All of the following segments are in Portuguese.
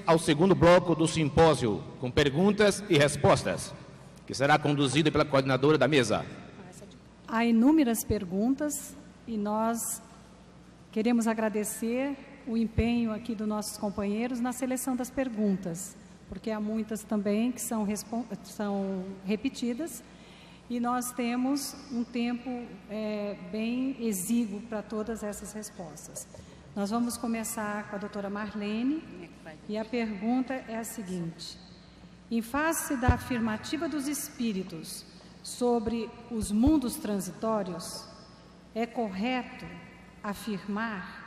ao segundo bloco do simpósio, com perguntas e respostas, que será conduzido pela coordenadora da mesa. Há inúmeras perguntas e nós queremos agradecer o empenho aqui dos nossos companheiros na seleção das perguntas, porque há muitas também que são repetidas e nós temos um tempo bem exíguo para todas essas respostas. Nós vamos começar com a doutora Marlene e a pergunta é a seguinte: em face da afirmativa dos espíritos sobre os mundos transitórios, é correto afirmar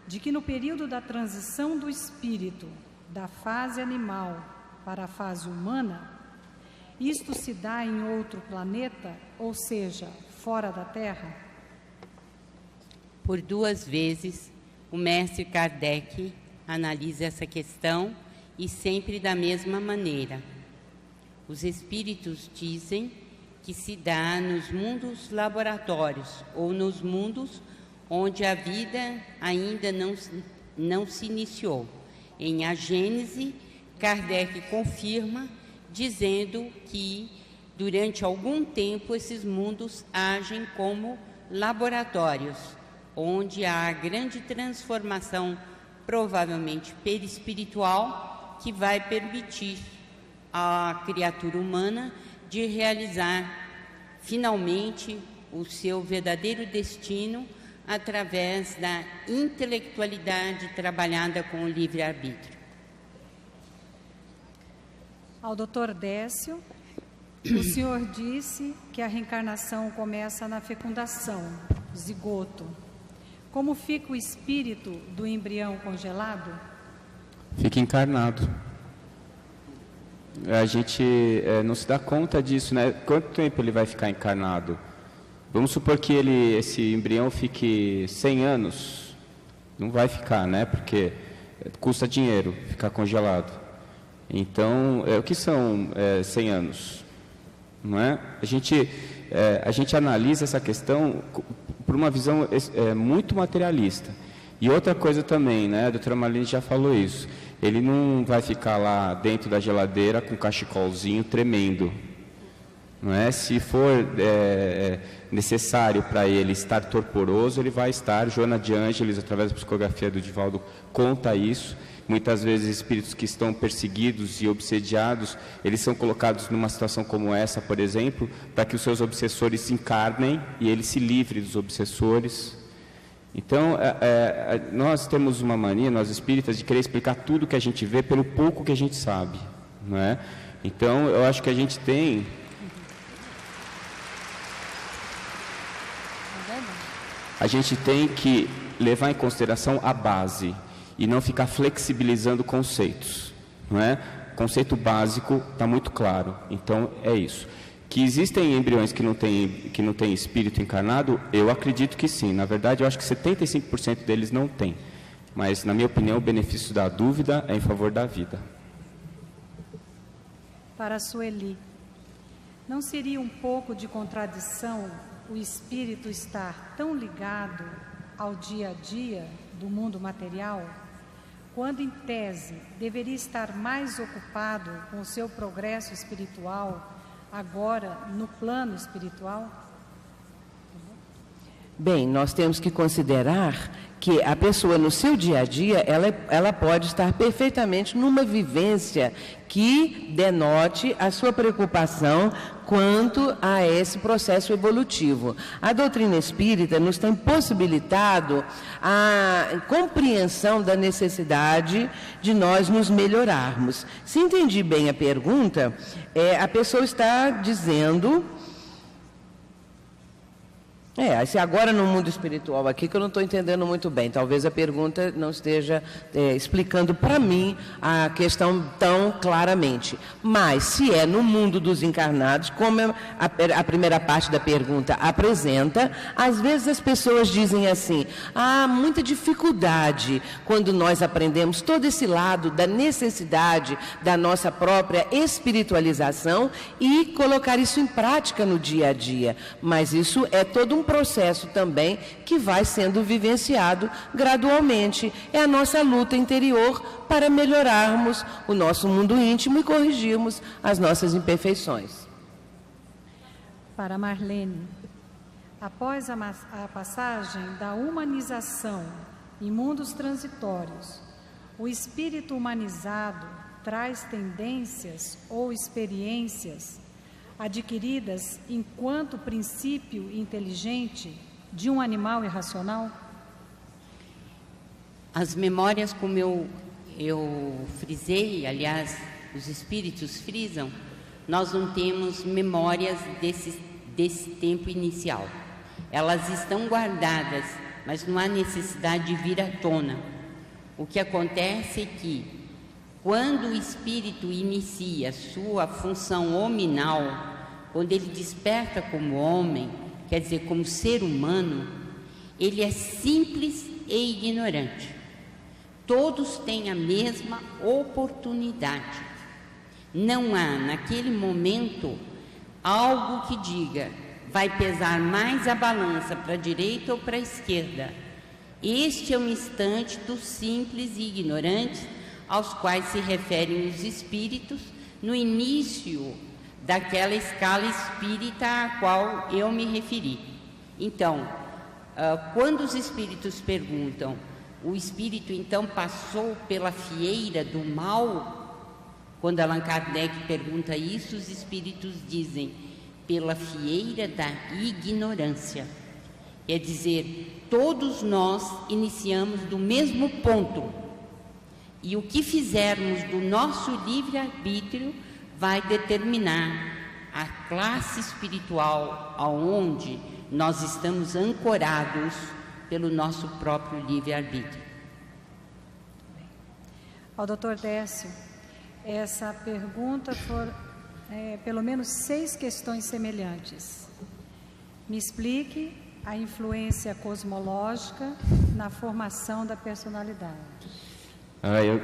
de que no período da transição do espírito da fase animal para a fase humana, isto se dá em outro planeta, ou seja, fora da Terra? Por 2 vezes, o mestre Kardec analisa essa questão e sempre da mesma maneira. Os espíritos dizem que se dá nos mundos laboratórios ou nos mundos onde a vida ainda não se iniciou. Em A Gênese, Kardec confirma, dizendo que durante algum tempo esses mundos agem como laboratórios, onde há grande transformação, provavelmente perispiritual, que vai permitir à criatura humana de realizar finalmente o seu verdadeiro destino através da intelectualidade trabalhada com o livre-arbítrio. Ao doutor Décio, o senhor disse que a reencarnação começa na fecundação, zigoto. Como fica o espírito do embrião congelado? Fica encarnado. A gente não se dá conta disso, né? Quanto tempo ele vai ficar encarnado? Vamos supor que esse embrião fique 100 anos. Não vai ficar, né? Porque custa dinheiro ficar congelado. Então, o que são 100 anos? Não é? A gente analisa essa questão por uma visão muito materialista. E outra coisa também, né? A doutora Marlene já falou isso. Ele não vai ficar lá dentro da geladeira com um cachecolzinho tremendo. Não é? Se for necessário para ele estar torporoso, ele vai estar. Joana de Ângeles, através da psicografia do Divaldo, conta isso. Muitas vezes espíritos que estão perseguidos e obsediados, eles são colocados numa situação como essa, por exemplo, para que os seus obsessores se encarnem e ele se livre dos obsessores. Então, nós temos uma mania, nós espíritas, de querer explicar tudo que a gente vê pelo pouco que a gente sabe, não é? Então, eu acho que a gente tem... A gente tem que levar em consideração a base e não ficar flexibilizando conceitos, não é? O conceito básico está muito claro, então é isso. Que existem embriões que não têm espírito encarnado, eu acredito que sim. Na verdade, eu acho que 75% deles não têm. Mas, na minha opinião, o benefício da dúvida é em favor da vida. Para a Sueli, não seria um pouco de contradição o espírito estar tão ligado ao dia a dia do mundo material, quando, em tese, deveria estar mais ocupado com o seu progresso espiritual, agora no plano espiritual? Bem, nós temos que considerar que a pessoa no seu dia a dia, ela pode estar perfeitamente numa vivência que denote a sua preocupação quanto a esse processo evolutivo. A doutrina espírita nos tem possibilitado a compreensão da necessidade de nós nos melhorarmos. Se entendi bem a pergunta, a pessoa está dizendo... se agora no mundo espiritual aqui, que eu não estou entendendo muito bem, talvez a pergunta não esteja explicando para mim a questão tão claramente. Mas, se é no mundo dos encarnados, como a primeira parte da pergunta apresenta, às vezes as pessoas dizem assim, há muita dificuldade quando nós aprendemos todo esse lado da necessidade da nossa própria espiritualização e colocar isso em prática no dia a dia. Mas isso é todo um processo também que vai sendo vivenciado gradualmente. É a nossa luta interior para melhorarmos o nosso mundo íntimo e corrigirmos as nossas imperfeições. Para Marlene, após a passagem da humanização em mundos transitórios, o espírito humanizado traz tendências ou experiências adquiridas enquanto princípio inteligente de um animal irracional? As memórias, como eu frisei, aliás, os espíritos frisam, nós não temos memórias desse tempo inicial. Elas estão guardadas, mas não há necessidade de vir à tona. O que acontece é que, quando o espírito inicia sua função hominal, quando ele desperta como homem, quer dizer, como ser humano, ele é simples e ignorante. Todos têm a mesma oportunidade. Não há, naquele momento, algo que diga, vai pesar mais a balança para a direita ou para a esquerda. Este é um instante dos simples e ignorantes, aos quais se referem os espíritos no início daquela escala espírita à qual eu me referi. Então, quando os espíritos perguntam, o espírito então passou pela fieira do mal? Quando Allan Kardec pergunta isso, os espíritos dizem, pela fieira da ignorância. Quer dizer, todos nós iniciamos do mesmo ponto. E o que fizermos do nosso livre-arbítrio vai determinar a classe espiritual aonde nós estamos ancorados pelo nosso próprio livre-arbítrio. Ao Dr. Décio, essa pergunta foi pelo menos 6 questões semelhantes. Me explique a influência cosmológica na formação da personalidade.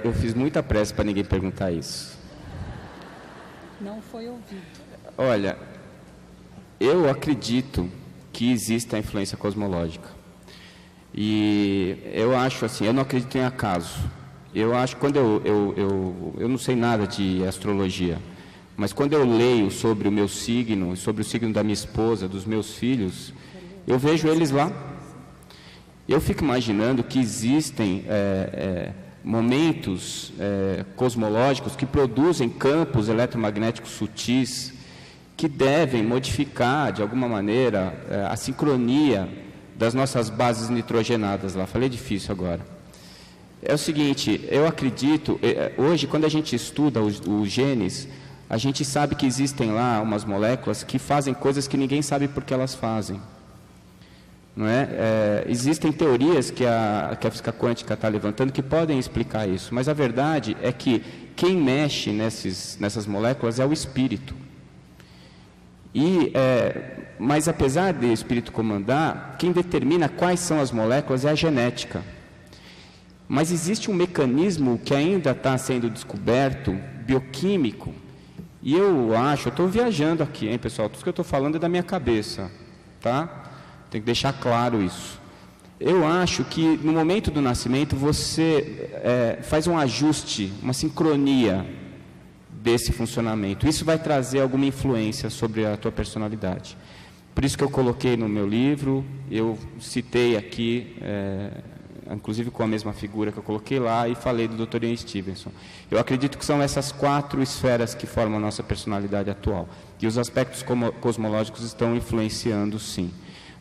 Eu fiz muita pressa para ninguém perguntar isso. Não foi ouvido. Olha, eu acredito que existe a influência cosmológica. E eu acho assim, eu não acredito em acaso. Eu acho, quando eu não sei nada de astrologia, mas quando eu leio sobre o meu signo, sobre o signo da minha esposa, dos meus filhos, eu vejo eles lá. Eu fico imaginando que existem momentos cosmológicos que produzem campos eletromagnéticos sutis que devem modificar, de alguma maneira, a sincronia das nossas bases nitrogenadas lá. Falei difícil agora. É o seguinte, eu acredito, hoje, quando a gente estuda os genes, a gente sabe que existem lá umas moléculas que fazem coisas que ninguém sabe por que elas fazem. Não é? Existem teorias que a física quântica está levantando que podem explicar isso, mas a verdade é que quem mexe nessas moléculas é o espírito. Mas apesar do espírito comandar, quem determina quais são as moléculas é a genética. Mas existe um mecanismo que ainda está sendo descoberto, bioquímico, e eu estou viajando aqui, hein, pessoal, tudo que eu estou falando é da minha cabeça, tá? Tem que deixar claro isso. Eu acho que no momento do nascimento você faz um ajuste, uma sincronia desse funcionamento. Isso vai trazer alguma influência sobre a tua personalidade. Por isso que eu coloquei no meu livro, eu citei aqui, inclusive com a mesma figura que eu coloquei lá, e falei do Dr. Ian Stevenson. Eu acredito que são essas 4 esferas que formam a nossa personalidade atual. E os aspectos cosmológicos estão influenciando, sim.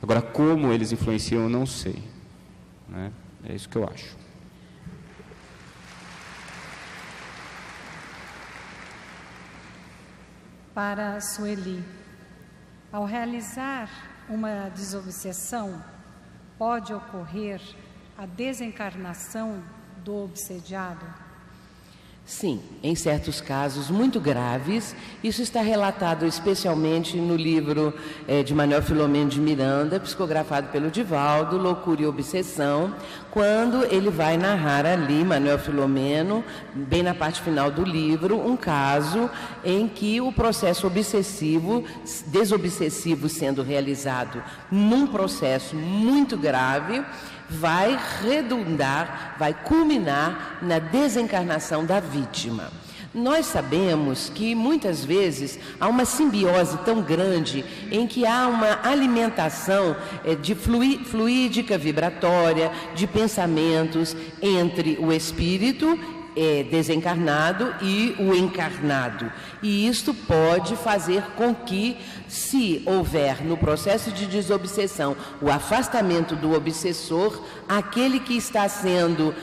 Agora, como eles influenciam, eu não sei. Né? É isso que eu acho. Para a Sueli, ao realizar uma desobsessão, pode ocorrer a desencarnação do obsediado? Sim, em certos casos muito graves. Isso está relatado especialmente no livro de Manuel Filomeno de Miranda, psicografado pelo Divaldo, Loucura e Obsessão, quando ele vai narrar ali, Manuel Filomeno, bem na parte final do livro, um caso em que o processo obsessivo, desobsessivo sendo realizado num processo muito grave, vai redundar, vai culminar na desencarnação da vítima. Nós sabemos que muitas vezes há uma simbiose tão grande em que há uma alimentação de fluídica, vibratória, de pensamentos entre o espírito desencarnado e o encarnado. E isto pode fazer com que, se houver no processo de desobsessão o afastamento do obsessor, aquele que está sendo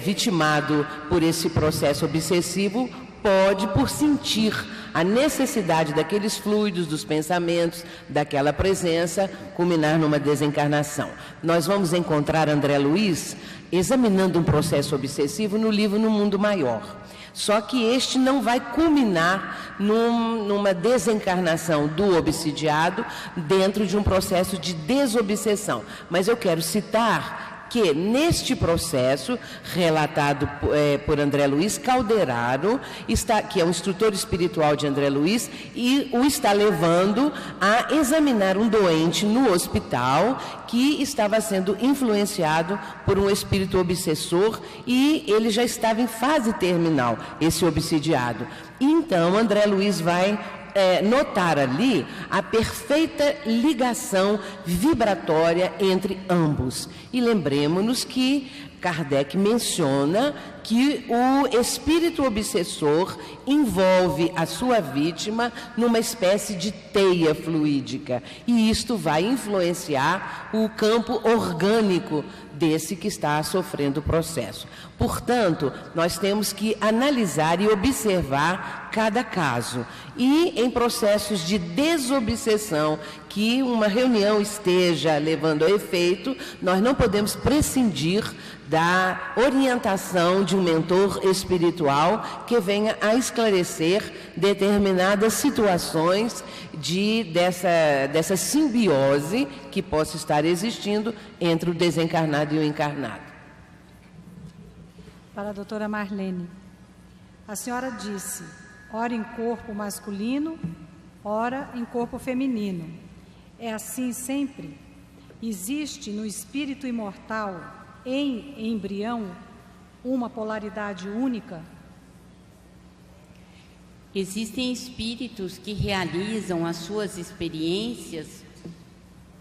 vitimado por esse processo obsessivo pode, por sentir a necessidade daqueles fluidos, dos pensamentos, daquela presença, culminar numa desencarnação. Nós vamos encontrar André Luiz examinando um processo obsessivo no livro No Mundo Maior. Só que este não vai culminar numa desencarnação do obsidiado dentro de um processo de desobsessão. Mas eu quero citar que neste processo, relatado por André Luiz Calderaro, que é o instrutor espiritual de André Luiz, e o está levando a examinar um doente no hospital que estava sendo influenciado por um espírito obsessor, e ele já estava em fase terminal, esse obsidiado. Então, André Luiz vai notar ali a perfeita ligação vibratória entre ambos. E lembremos-nos que Kardec menciona que o espírito obsessor envolve a sua vítima numa espécie de teia fluídica, e isto vai influenciar o campo orgânico desse que está sofrendo o processo. Portanto, nós temos que analisar e observar cada caso. E em processos de desobsessão, que uma reunião esteja levando a efeito, nós não podemos prescindir da orientação de um mentor espiritual que venha a esclarecer determinadas situações dessa simbiose que possa estar existindo entre o desencarnado e o encarnado. Para a doutora Marlene, a senhora disse, ora em corpo masculino, ora em corpo feminino. É assim sempre? Existe no espírito imortal, em embrião, uma polaridade única? Existem espíritos que realizam as suas experiências,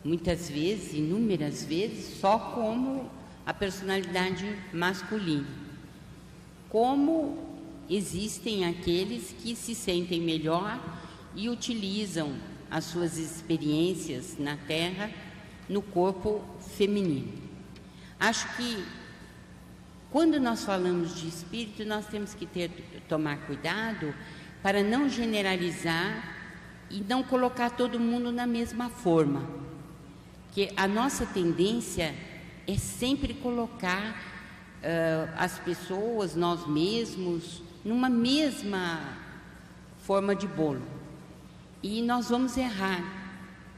muitas vezes, inúmeras vezes, só como a personalidade masculina. Como existem aqueles que se sentem melhor e utilizam as suas experiências na Terra no corpo feminino. Acho que quando nós falamos de espírito, nós temos que tomar cuidado para não generalizar e não colocar todo mundo na mesma forma. Porque a nossa tendência é sempre colocar as pessoas, nós mesmos, numa mesma forma de bolo. E nós vamos errar,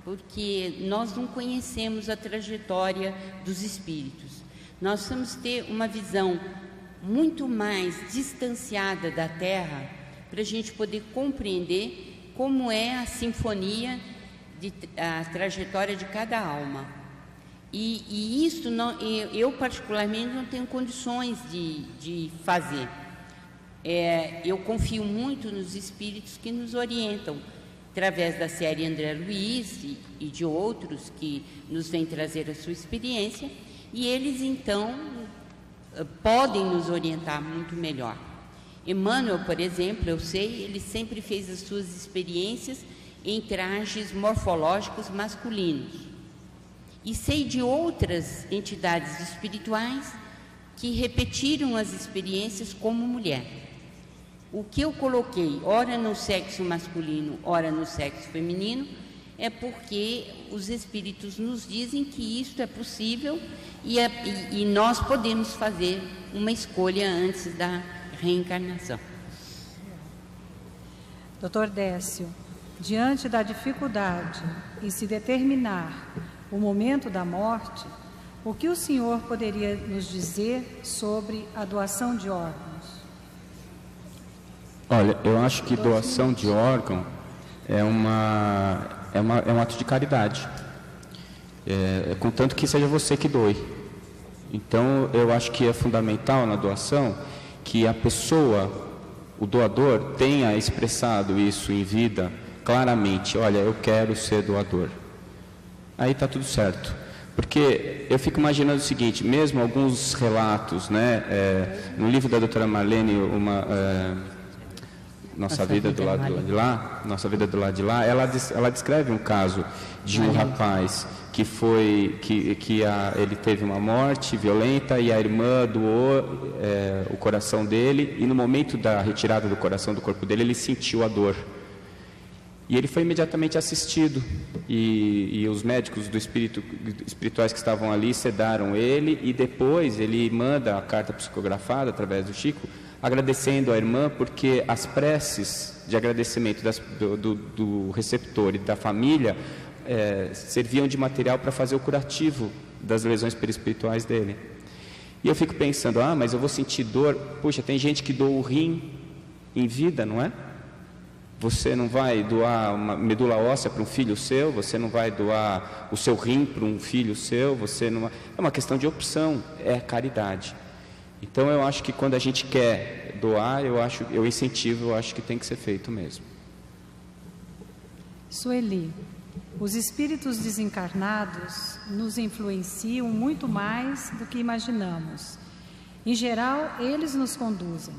porque nós não conhecemos a trajetória dos espíritos. Nós vamos ter uma visão muito mais distanciada da Terra para a gente poder compreender como é a sinfonia, a trajetória de cada alma. E isso eu particularmente não tenho condições de fazer. Eu confio muito nos espíritos que nos orientam, através da série André Luiz e de outros que nos vêm trazer a sua experiência, e eles então podem nos orientar muito melhor. Emmanuel, por exemplo, eu sei, ele sempre fez as suas experiências em trajes morfológicos masculinos. E sei de outras entidades espirituais que repetiram as experiências como mulher. O que eu coloquei, ora no sexo masculino, ora no sexo feminino, é porque os espíritos nos dizem que isto é possível e nós podemos fazer uma escolha antes da reencarnação. Dr. Décio, diante da dificuldade em se determinar o momento da morte, o que o senhor poderia nos dizer sobre a doação de órgãos? Olha, eu acho que doação de órgão é um ato de caridade, contanto que seja você que doe. Então, eu acho que é fundamental na doação que a pessoa, o doador, tenha expressado isso em vida claramente. Olha, eu quero ser doador. Aí está tudo certo. Porque eu fico imaginando o seguinte, mesmo alguns relatos, né, no livro da doutora Marlene, Nossa Vida do Lado de Lá, ela descreve um caso de um rapaz que ele teve uma morte violenta e a irmã doou o coração dele, e no momento da retirada do coração do corpo dele, ele sentiu a dor. E ele foi imediatamente assistido, e os médicos espirituais que estavam ali sedaram ele, e depois ele manda a carta psicografada através do Chico, agradecendo a irmã, porque as preces de agradecimento do receptor e da família serviam de material para fazer o curativo das lesões perispirituais dele. E eu fico pensando, mas eu vou sentir dor. Puxa, tem gente que doa o rim em vida, não é? Você não vai doar uma medula óssea para um filho seu, você não vai doar o seu rim para um filho seu, é uma questão de opção, é caridade. Então eu acho que quando a gente quer doar, eu incentivo, eu acho que tem que ser feito mesmo. Sueli, os espíritos desencarnados nos influenciam muito mais do que imaginamos. Em geral, eles nos conduzem.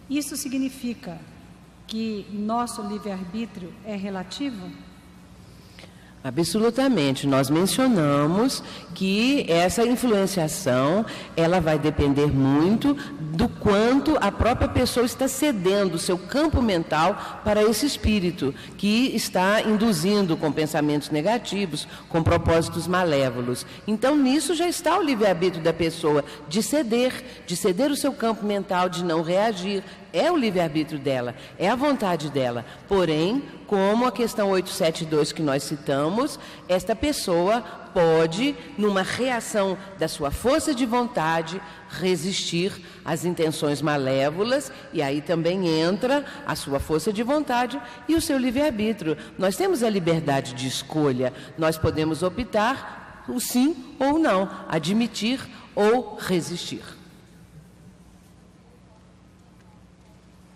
Isso significa que nosso livre-arbítrio é relativo? Absolutamente. Nós mencionamos que essa influenciação, ela vai depender muito do quanto a própria pessoa está cedendo o seu campo mental para esse espírito, que está induzindo com pensamentos negativos, com propósitos malévolos. Então, nisso já está o livre-arbítrio da pessoa, de ceder o seu campo mental, de não reagir. É o livre-arbítrio dela, é a vontade dela. Porém, como a questão 872 que nós citamos, esta pessoa pode, numa reação da sua força de vontade, resistir às intenções malévolas, e aí também entra a sua força de vontade e o seu livre-arbítrio. Nós temos a liberdade de escolha, nós podemos optar o sim ou não, admitir ou resistir.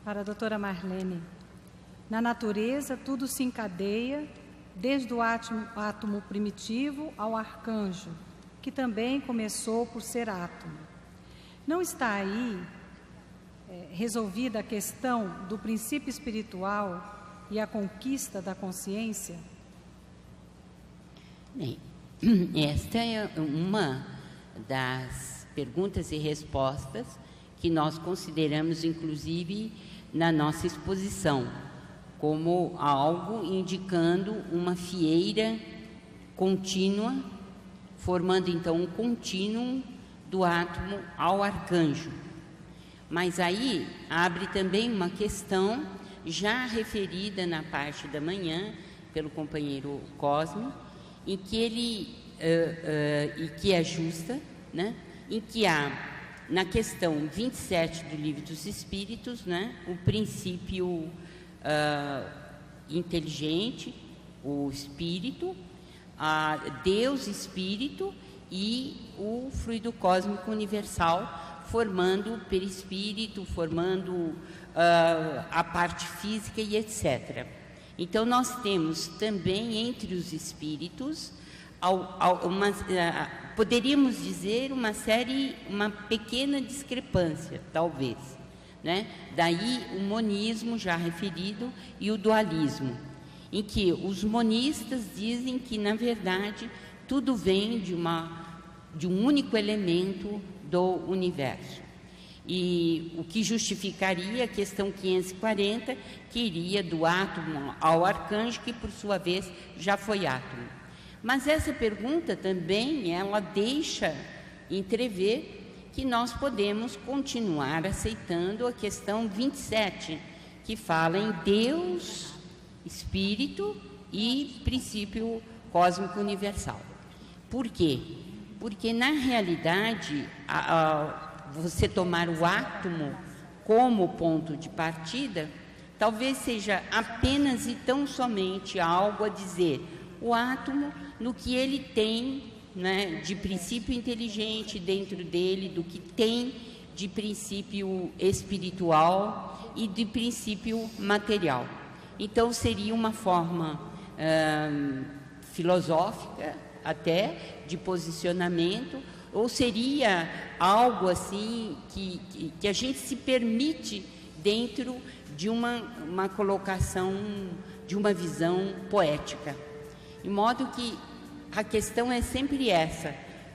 Para a doutora Marlene, na natureza tudo se encadeia, desde o átomo primitivo ao arcanjo, que também começou por ser átomo. Não está aí resolvida a questão do princípio espiritual e a conquista da consciência? Bem, esta é uma das perguntas e respostas que nós consideramos, inclusive, na nossa exposição, como algo indicando uma fieira contínua, formando então um contínuo do átomo ao arcanjo. Mas aí abre também uma questão já referida na parte da manhã pelo companheiro Cosme, em que ele e que é justa, né? Em que há na questão 27 do Livro dos Espíritos, né, o princípio inteligente, o espírito, Deus espírito e o fluido cósmico universal, formando o perispírito, formando a parte física e etc. Então, nós temos também entre os espíritos poderíamos dizer uma pequena discrepância, talvez, né? Daí o monismo já referido e o dualismo, em que os monistas dizem que, na verdade, tudo vem de um único elemento do universo. E o que justificaria a questão 540, que iria do átomo ao arcanjo, que por sua vez já foi átomo. Mas essa pergunta também, ela deixa entrever que nós podemos continuar aceitando a questão 27, que fala em Deus, Espírito e princípio cósmico universal. Por quê? Porque, na realidade, você tomar o átomo como ponto de partida, talvez seja apenas e tão somente algo a dizer. O átomo, no que ele tem, né, de princípio inteligente dentro dele, do que tem de princípio espiritual e de princípio material. Então, seria uma forma filosófica, até, de posicionamento, ou seria algo assim que a gente se permite dentro de uma colocação, de uma visão poética. De modo que a questão é sempre essa: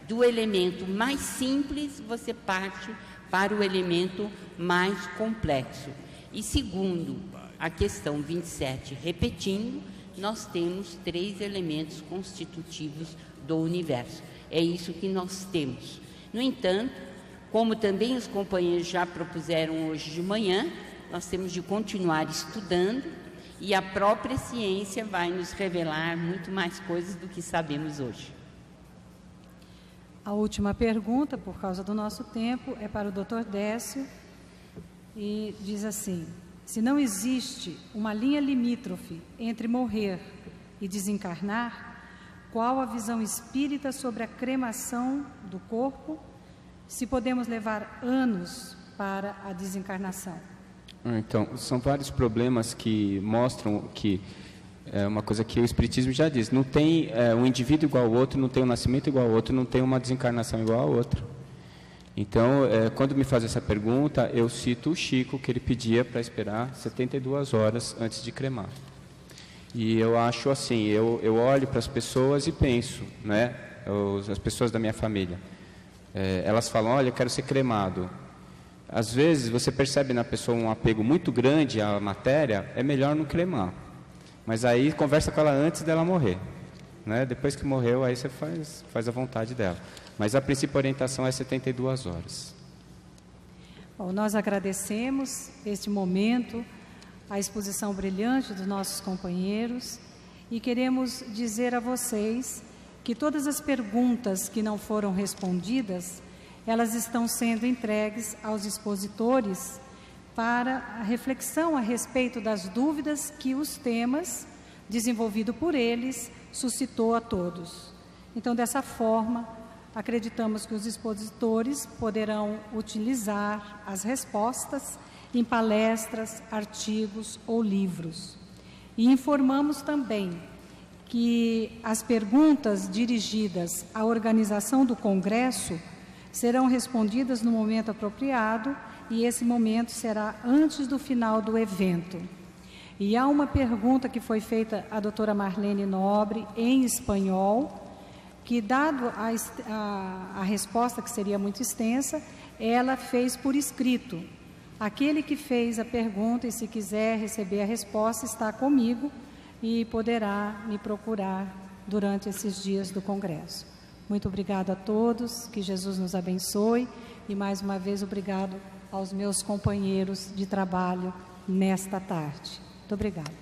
do elemento mais simples você parte para o elemento mais complexo. E segundo a questão 27, repetindo, nós temos 3 elementos constitutivos do universo. É isso que nós temos. No entanto, como também os companheiros já propuseram hoje de manhã, nós temos de continuar estudando, e a própria ciência vai nos revelar muito mais coisas do que sabemos hoje. A última pergunta, por causa do nosso tempo, é para o Dr. Décio, e diz assim: se não existe uma linha limítrofe entre morrer e desencarnar, qual a visão espírita sobre a cremação do corpo, se podemos levar anos para a desencarnação? Então, são vários problemas que mostram que é uma coisa que o Espiritismo já diz: não tem um indivíduo igual ao outro, não tem um nascimento igual ao outro, não tem uma desencarnação igual ao outro. Então, quando me faz essa pergunta, eu cito o Chico, que ele pedia para esperar 72 horas antes de cremar. E eu acho assim, eu olho para as pessoas e penso, né, as pessoas da minha família, elas falam: olha, eu quero ser cremado. Às vezes você percebe na pessoa um apego muito grande à matéria, é melhor não cremar. Mas aí conversa com ela antes dela morrer, né? Depois que morreu, aí você faz a vontade dela. Mas a princípio a orientação é 72 horas. Bom, nós agradecemos este momento, a exposição brilhante dos nossos companheiros, e queremos dizer a vocês que todas as perguntas que não foram respondidas, elas estão sendo entregues aos expositores para a reflexão a respeito das dúvidas que os temas desenvolvidos por eles suscitou a todos. Então, dessa forma, acreditamos que os expositores poderão utilizar as respostas em palestras, artigos ou livros. E informamos também que as perguntas dirigidas à organização do Congresso serão respondidas no momento apropriado, e esse momento será antes do final do evento. E há uma pergunta que foi feita à doutora Marlene Nobre, em espanhol, que, dado a resposta, que seria muito extensa, ela fez por escrito. Aquele que fez a pergunta, e se quiser receber a resposta, está comigo e poderá me procurar durante esses dias do Congresso. Muito obrigado a todos, que Jesus nos abençoe, e mais uma vez obrigado aos meus companheiros de trabalho nesta tarde. Muito obrigada.